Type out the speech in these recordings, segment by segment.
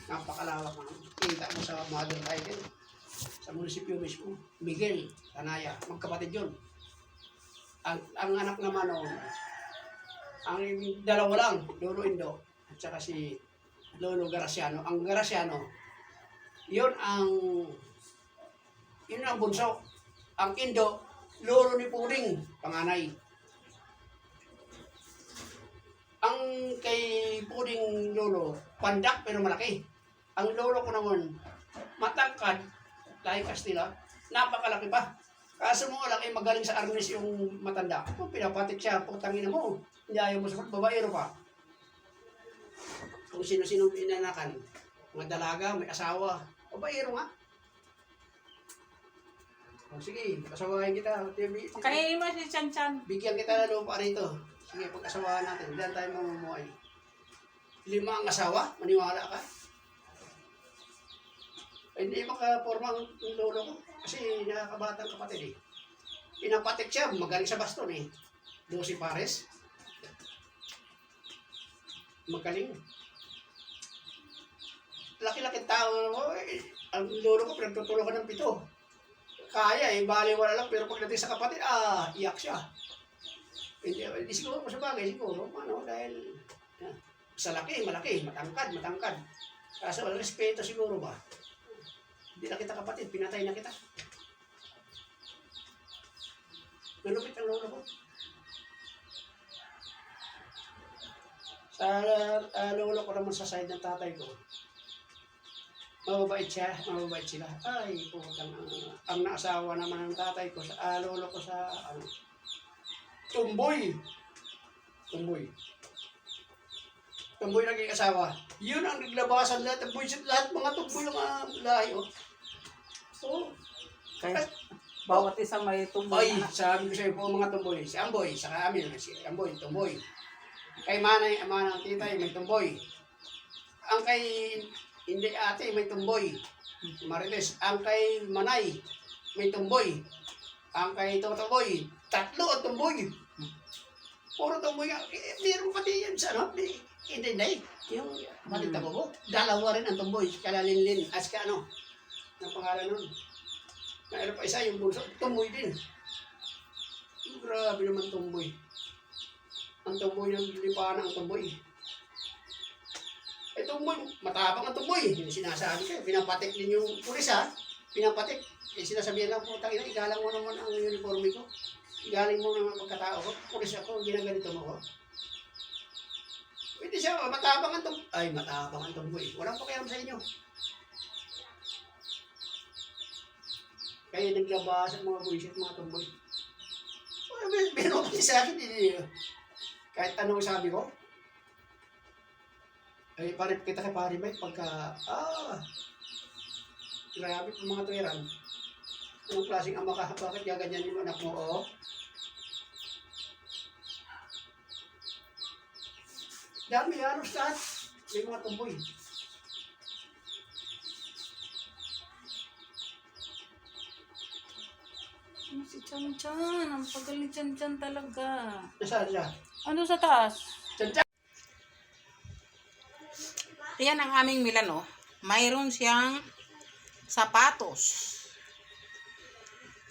Napakalawak na. Kita mo sa Mother Title. Sa munisipyo mismo. Miguel, Tanaya. Magkapatid yun. Ang anak naman noon, ang dalawa lang, Lolo Indo, at saka si Lolo Graciano. Ang Graciano, yun ang bunso. Ang Indo, Lolo ni Puring, panganay. Ang kay Puring Lolo, pandak pero malaki. Ang lolo ko naman, matangkad, lahi Kastila, napakalaki pa. Kaso mo lang ay magaling sa arnis yung matanda. Kung pinapatik siya, putangin mo. Hindi ayaw mo sa babaero pa. Kung sino-sino inanakan. Mga dalaga, may asawa. Babaero nga. O sige, pag-asawahin kita. Kainin mo si Chan Chan. Bigyan kita na lupa rito. Sige, pag-asawahan natin. Diyan tayo mamumuhay. 5 ang asawa, maniwala ka. Ay, hindi makaporma ang lolo ko. Kasi nakakabatang kapatid eh. Pinapatik siya, magaling sa baston eh. 12 pares. Magaling. Laki-laki tao. Ang lolo ko pinagtutulungan ng 7. Kaya eh, baliwala lang. Pero pagdating sa kapatid, iyak siya. Hindi siguro sa bagay, siguro. Dahil sa laki, malaki, matangkad. Kaso walang respeto siguro ba? Hindi na kita kapatid, pinatay na kita. Malupit ang lolo ko. Sa lolo ko naman sa side ng tatay ko, mababait sila. Ay, putang ang naasawa naman ng tatay ko, sa lolo ko sa Tumboy naging asawa. Yun ang naglabasan lahat. Lahat mga tumboy ang lahi. Oh. Kaya bawat isa may tumboy. Ay, sabi ko sa'yo po mga tumboy. Si Amboy, saka amin. Si Amboy, tumboy. Kay Manay, ama ng titay, may tumboy. Ang kay hindi ate, may tumboy. Marites. Ang kay Manay, may tumboy. Ang kay Totoboy, 3 ang tumboy. Puro tumboy. Meron pati yan sa hindi. Yung malita ko. 2 rin ang tumboy. Kalalinlin. As ka ang pangalan nun. Mayroon pa isa, yung bunso. Tumboy din. Grabe naman tumboy. Ang tumboy ng lipahan ang tumboy. Tumboy, matabang ang tumboy. Yung sinasabi ko, pinapatik din yung pulis pinapatik. Sinasabihan lang po, tangina, igalang mo naman ang uniforme ko. Igaling mo naman pagkatao ko. Pulis ako, ginaganito mo ko. Pwede siya, matabang ang tumboy. Ay, matabang ang tumboy. Walang pakialam sa inyo. Kaya naglabas ang mga bullshit, mga tumboy. Meron kasi sa akin, kahit anong sabi ko. Ay, pare, kita kay pare ba, pagka, grabe po mga tuwiran. Anong klaseng ama ka? Bakit gaganyan yung anak mo, Dami, halos lahat. May mga tumboy. Si Chan Chan. Ang pagal ni Chan Chan talaga. Nasaan siya? Ano sa taas? Chan Chan! Ayan ang aming Milan, Mayroon siyang sapatos.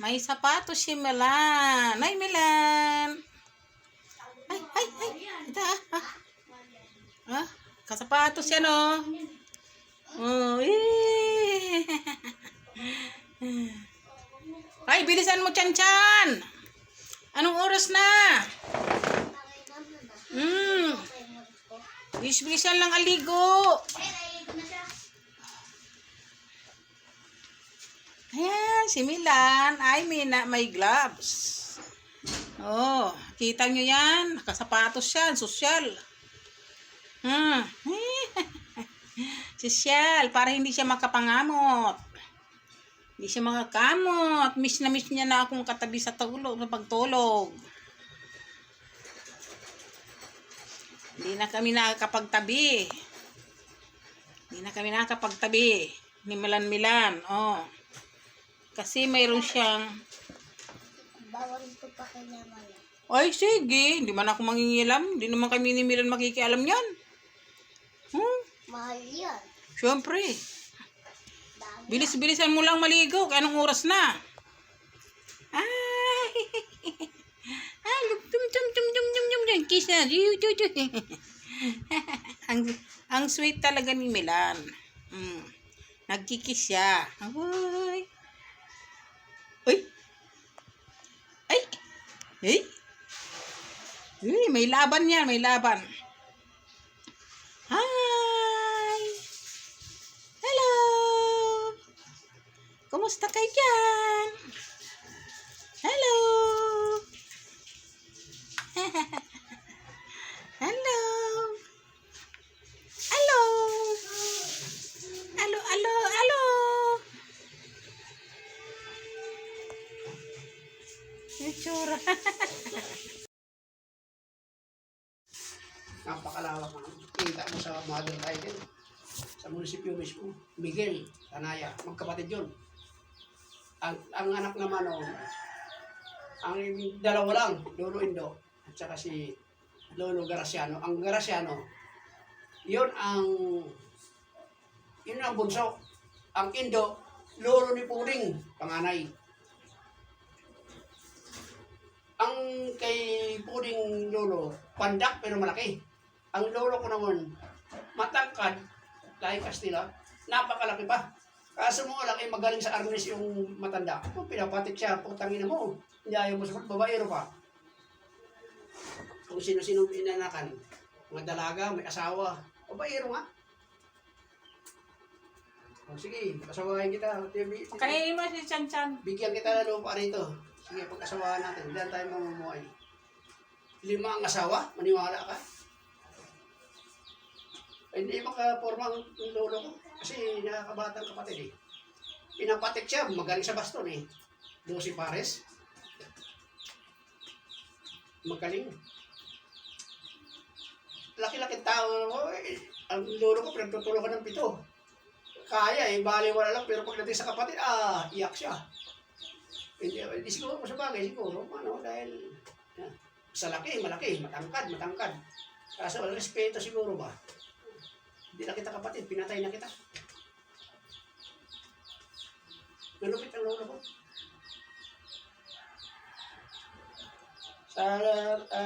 May sapatos si Milan. Ay, Milan! Ay! Ito, kasapatos yan, Ay, bilisan mo, Chan Chan! Anong oras na? Bilisan lang aligo. Ayan, si Milan. Ay, may gloves. Kita nyo yan. Nakasapatos yan. Sosyal. Sosyal. Para hindi siya makapangamot. Hindi siya makakamot. Miss na miss niya na akong katabi sa pagtulog. Hindi na kami nakakapagtabi. Ni Milan. Kasi mayroon siyang... Bawal ito pa kailangan. Ay, sige. Hindi man ako mangingilam. Hindi naman kami ni Milan makikialam yan. Mahal yan. Siyempre. Dami. Bilis-bilisan mo lang maligo. Kaya anong oras na? Ay! Ay, tum. Kiss na. ang sweet talaga ni Milan. Nagkikis siya. Ay! Ay! Ay! Ay! Ay, may laban yan, may laban. Hi! Hello! Kumusta kayo dyan? Hello! Hello! Hello! Hello, hello, hello! Itsura. Napakalawak na. Kita mo sa Mother Title. Sa munisipyo mismo. Miguel, Tanaya. Magkapatid yun. Ang anak naman, ang dalawa lang, Lolo Indo, at saka si Lolo Graciano. Ang Graciano, yun ang bunso. Ang Indo, Lolo ni Puding, panganay. Ang kay Puding Lolo, pandak pero malaki. Ang lolo ko naman, matangkad, lahi Kastila, napakalaki pa. Kaso mo lang, magaling sa arnis yung matanda. Pinapatik siya, putangin mo. Hindi ayaw mo sa babaero pa. Kung sino-sino inanakan, mga dalaga, may asawa, babaero nga. O sige, pag-asawahin kita. Kainin mo si Chan Chan. Bigyan kita na lupa rito. Sige, pag-asawahan natin. Diyan tayo mamumuhay. 5 ang asawa, maniwala ka. Hindi makaporma ang lolo ko. Kasi nakakabatang kapatid eh. Pinapatik siya, magaling sa baston eh. 12 pares. Magaling. Laki-laki tao. Ang lolo ko pinagtutulungan ng 7. Kaya eh, baliwala lang. Pero pagdating sa kapatid, iyak siya. Hindi siguro sa bagay, siguro. Dahil sa laki, malaki, matangkad. Kaso respeto siguro ba? Hindi na kita kapatid, pinatay na kita. Malupit ang lolo ko. Sa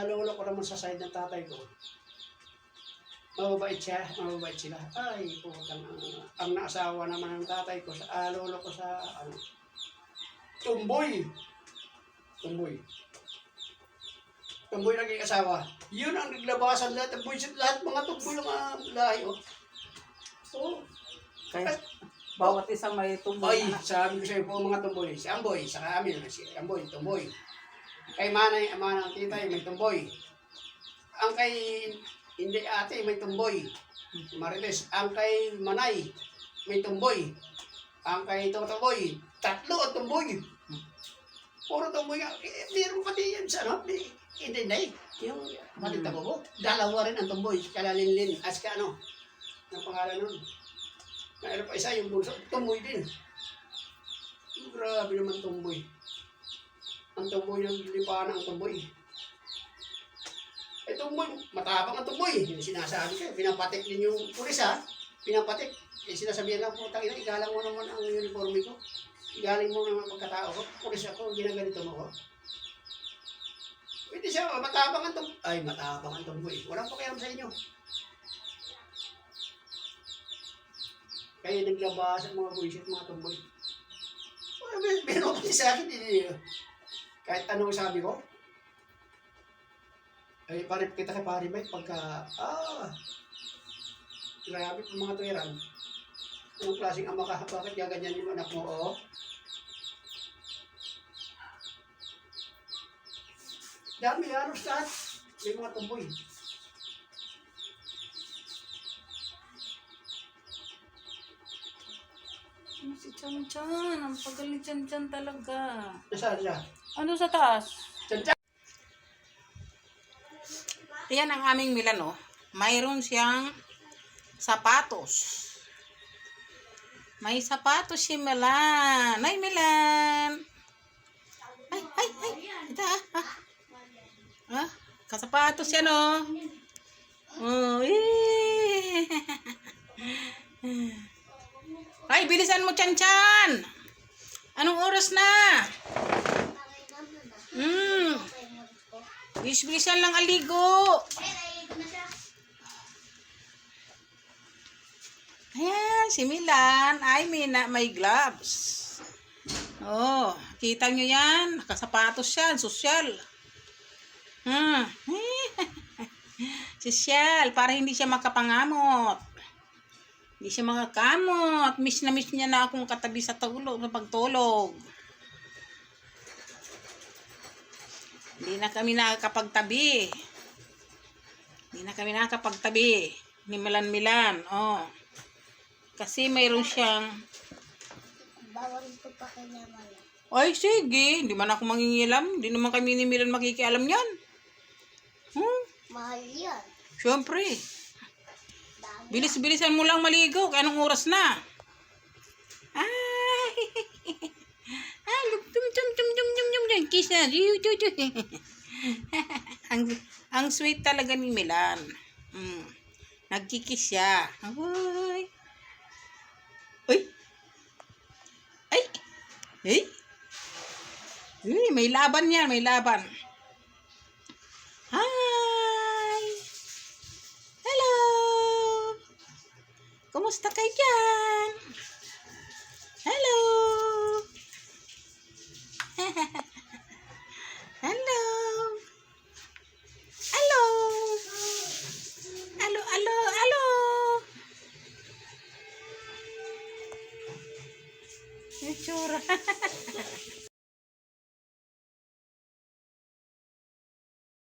lolo ko naman sa side ng tatay ko, mababait sila. Ay, putang ang naasawa naman ng tatay ko, sa lolo ko sa Tumboy naging asawa. Yun ang naglabasan lahat. Lahat mga tumboy ang lahi. Kaya, bawat isang may tumboy. Ay, sabi ko sa'yo po mga tumboy. Si Amboy, saka amin, si Amboy, tumboy. Kay manay, ama ng titay, may tumboy. Ang kay hindi ate, may tumboy. Marites. Ang kay manay, may tumboy. Ang kay totoboy, 3 ang tumboy. Puro tumboy nga. Meron pati yan sa hindi. Yung kapatid na ko, 2 rin ang tumboy. Kalalinlin. Aska ang pangalan nun. Mayroon pa isa, yung bunso, tumboy din. Grabe naman tumboy. Ang tumboy ng lipanan ang tumboy. Tumboy, matapang ang tumboy. Yung sinasabi ko, pinapatik din yung pulis pinapatik. Sinasabihan lang, putang ina, igalang mo naman ang uniforme ko. Igaling mo naman pagkatao ko. Pulis ako, ginaganito mo ko. Pwede siya, matapang ang tumboy. Ay, matapang ang tumboy. Walang pakialam sa inyo. Kaya naglabas ang mga buwisit, mga tumboy. Pero sa akin, kahit anong sabi ko, ay parip kita kay pari Mike pagka, grabe po mga tuwiran. Anong klaseng ama ka, bakit gaganyan yung anak mo, Dami, halos lahat. May mga tumboy. Si Chan Chan, ang pagaling Chan Chan talaga. Nasaan siya? Ano sa taas? Chan Chan! Yan ang aming Milan, Mayroon siyang sapatos. May sapatos si Milan. Ay, Milan! Ay! Ito, kasapatos yan, Oh, Ay, bilisan mo, Chan-chan. Anong oras na? Okay naman na. Okay mo ko. Bilis-bilisan lang aligo. Naligo na siya. Ayan, si Milan. Ay, may gloves. Oh, kita nyo yan. Nakasapatos yan. Sosyal. Sosyal. Para hindi siya makapangamot. Hindi siya makakamot. Miss na miss niya na akong katabi sa pagtulog. Hindi na kami nakakapagtabi. Hindi na kami nakakapagtabi. Ni Milan. Oh. Kasi mayroon siyang... Bawal ko pa kailangan. Ay, sige. Hindi man ako mangingilam. Hindi naman kami ni Milan makikialam yan. Mahal yan. Siyempre. Dami. Bilis-bilisan mo lang maligo. Kaya anong oras na? Ay. Ay, tum. Kiss na. Ang sweet talaga ni Milan. Nagkikiss siya. Ay. Ay. Ay. Ay. Ay, may laban yan, may laban. Hi. Hello. Kumusta kayo dyan? Hello. Hello. Hello. Hello. Itsura.